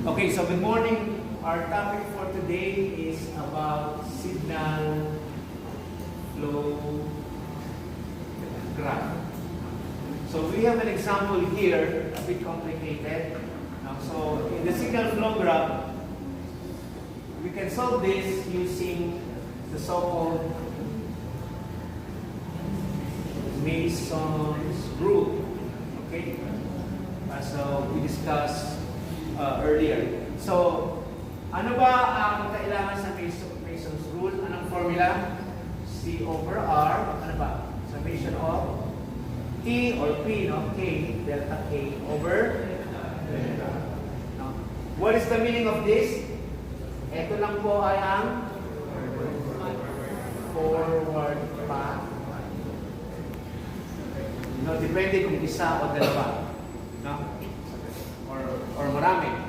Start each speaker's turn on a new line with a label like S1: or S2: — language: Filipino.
S1: Okay, so good morning. Our topic for today is about signal flow graph. So we have an example here, a bit complicated. So in the signal flow graph, we can solve this using the so-called Mason's rule. Okay? So we discussed earlier. So, ano ba ang kailangan sa Mason's rule? Anong formula? C over R. Ano ba? Summation of T or P, no? K, delta K over delta. No? What is the meaning of this? Ito lang po ay ang forward path. No, depende kung isa o dalawa. No? Or marami.